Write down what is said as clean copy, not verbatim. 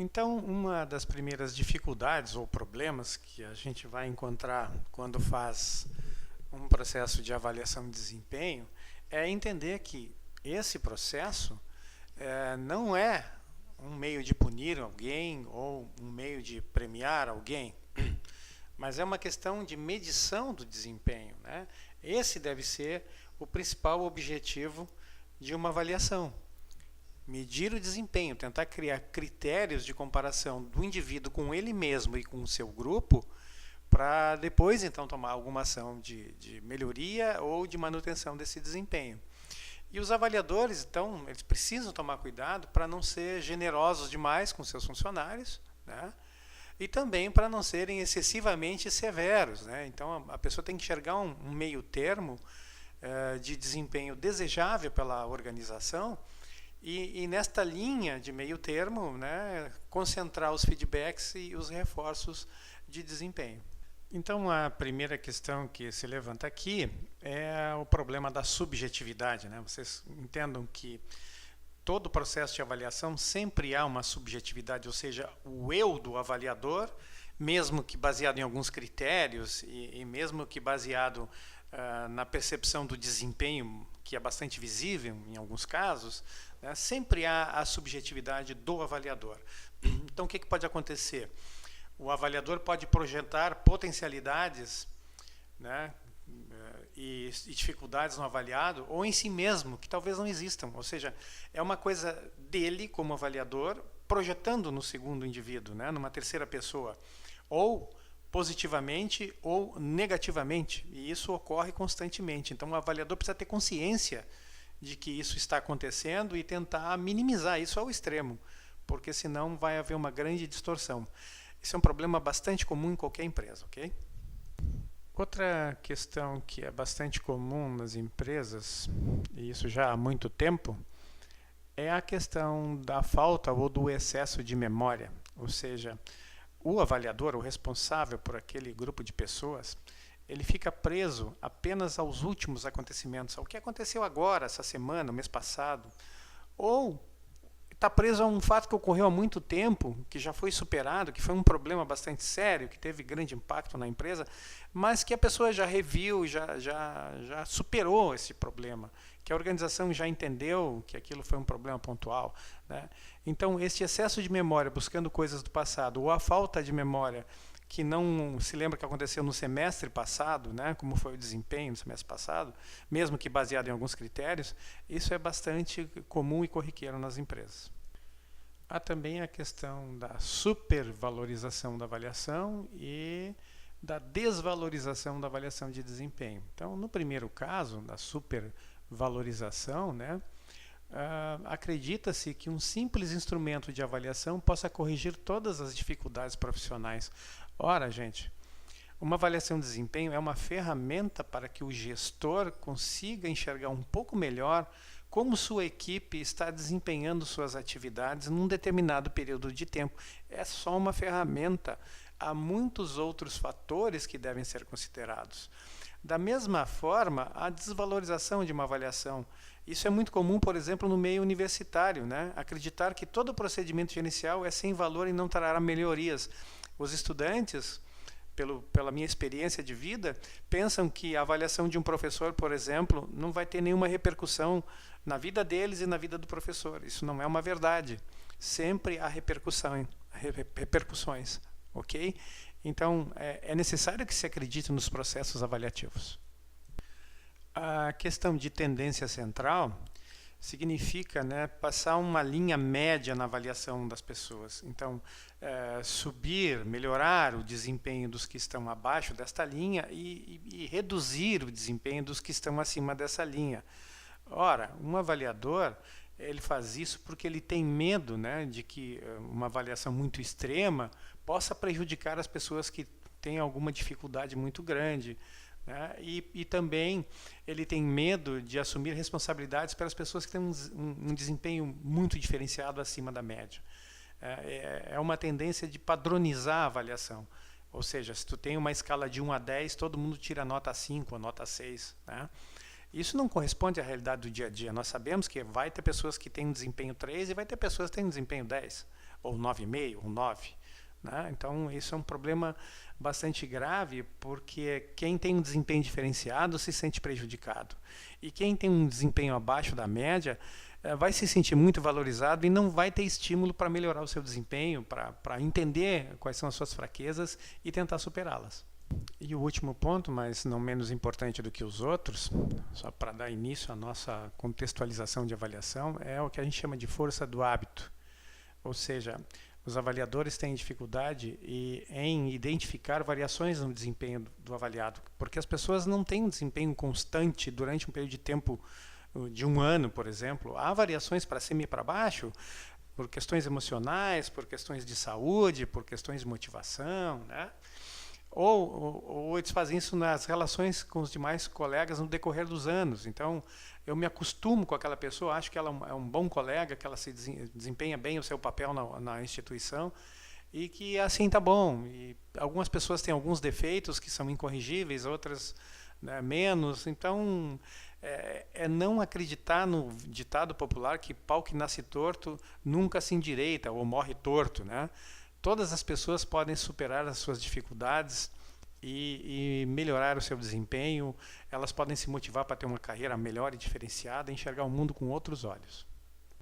Então, uma das primeiras dificuldades ou problemas que a gente vai encontrar quando faz um processo de avaliação de desempenho é entender que esse processo não é um meio de punir alguém ou um meio de premiar alguém, mas é uma questão de medição do desempenho, né? Esse deve ser o principal objetivo de uma avaliação. Medir o desempenho, tentar criar critérios de comparação do indivíduo com ele mesmo e com o seu grupo, para depois então tomar alguma ação de melhoria ou de manutenção desse desempenho. E os avaliadores, então, eles precisam tomar cuidado para não ser generosos demais com seus funcionários, né? E também para não serem excessivamente severos, né? Então a pessoa tem que enxergar um meio termo de desempenho desejável pela organização e nesta linha de meio termo, né, concentrar os feedbacks e os reforços de desempenho. Então, a primeira questão que se levanta aqui é o problema da subjetividade, né? Vocês entendam que todo o processo de avaliação sempre há uma subjetividade, ou seja, o eu do avaliador, mesmo que baseado em alguns critérios e mesmo que baseado na percepção do desempenho, que é bastante visível em alguns casos, né, sempre há a subjetividade do avaliador. Então, o que pode acontecer? O avaliador pode projetar potencialidades, né, e dificuldades no avaliado, ou em si mesmo, que talvez não existam. Ou seja, é uma coisa dele, como avaliador, projetando no segundo indivíduo, né, numa terceira pessoa, ou positivamente ou negativamente, e isso ocorre constantemente. Então, o avaliador precisa ter consciência de que isso está acontecendo e tentar minimizar isso ao extremo, porque senão vai haver uma grande distorção. Esse é um problema bastante comum em qualquer empresa, ok? Outra questão que é bastante comum nas empresas, e isso já há muito tempo, é a questão da falta ou do excesso de memória. Ou seja, o avaliador, o responsável por aquele grupo de pessoas, ele fica preso apenas aos últimos acontecimentos, ao que aconteceu agora, essa semana, o mês passado, ou está preso a um fato que ocorreu há muito tempo, que já foi superado, que foi um problema bastante sério, que teve grande impacto na empresa, mas que a pessoa já reviu, já superou esse problema, que a organização já entendeu que aquilo foi um problema pontual, né? Então, esse excesso de memória, buscando coisas do passado, ou a falta de memória, que não se lembra que aconteceu no semestre passado, né, como foi o desempenho no semestre passado, mesmo que baseado em alguns critérios, isso é bastante comum e corriqueiro nas empresas. Há também a questão da supervalorização da avaliação e da desvalorização da avaliação de desempenho. Então, no primeiro caso, da supervalorização, né, acredita-se que um simples instrumento de avaliação possa corrigir todas as dificuldades profissionais. Ora, gente, uma avaliação de desempenho é uma ferramenta para que o gestor consiga enxergar um pouco melhor como sua equipe está desempenhando suas atividades num determinado período de tempo. É só uma ferramenta. Há muitos outros fatores que devem ser considerados. Da mesma forma, a desvalorização de uma avaliação. Isso é muito comum, por exemplo, no meio universitário, né? Acreditar que todo procedimento gerencial é sem valor e não trará melhorias. Os estudantes, pela minha experiência de vida, pensam que a avaliação de um professor, por exemplo, não vai ter nenhuma repercussão na vida deles e na vida do professor. Isso não é uma verdade. Sempre há repercussões, ok? Então, é necessário que se acredite nos processos avaliativos. A questão de tendência central significa, né, passar uma linha média na avaliação das pessoas. Então, subir, melhorar o desempenho dos que estão abaixo desta linha e reduzir o desempenho dos que estão acima dessa linha. Ora, um avaliador, ele faz isso porque ele tem medo, né, de que uma avaliação muito extrema possa prejudicar as pessoas que têm alguma dificuldade muito grande, né? E também ele tem medo de assumir responsabilidades para as pessoas que têm um desempenho muito diferenciado acima da média. É uma tendência de padronizar a avaliação. Ou seja, se tu tem uma escala de 1 a 10, todo mundo tira nota 5 ou nota 6, né? Isso não corresponde à realidade do dia a dia. Nós sabemos que vai ter pessoas que têm um desempenho 3 e vai ter pessoas que têm um desempenho 10. ou 9,5, ou 9. Né? Então, isso é um problema bastante grave, porque quem tem um desempenho diferenciado se sente prejudicado. E quem tem um desempenho abaixo da média vai se sentir muito valorizado e não vai ter estímulo para melhorar o seu desempenho, para entender quais são as suas fraquezas e tentar superá-las. E o último ponto, mas não menos importante do que os outros, só para dar início à nossa contextualização de avaliação, é o que a gente chama de força do hábito. Ou seja, os avaliadores têm dificuldade em identificar variações no desempenho do avaliado, porque as pessoas não têm um desempenho constante durante um período de tempo de um ano, por exemplo. Há variações para cima e para baixo, por questões emocionais, por questões de saúde, por questões de motivação, né? Ou eles fazem isso nas relações com os demais colegas no decorrer dos anos. Então, eu me acostumo com aquela pessoa, acho que ela é um bom colega, que ela se desempenha bem o seu papel na instituição e que assim tá bom. E algumas pessoas têm alguns defeitos que são incorrigíveis, outras, né, menos. Então, é não acreditar no ditado popular que pau que nasce torto nunca se endireita ou morre torto, né? Todas as pessoas podem superar as suas dificuldades e melhorar o seu desempenho. Elas podem se motivar para ter uma carreira melhor e diferenciada, enxergar o mundo com outros olhos.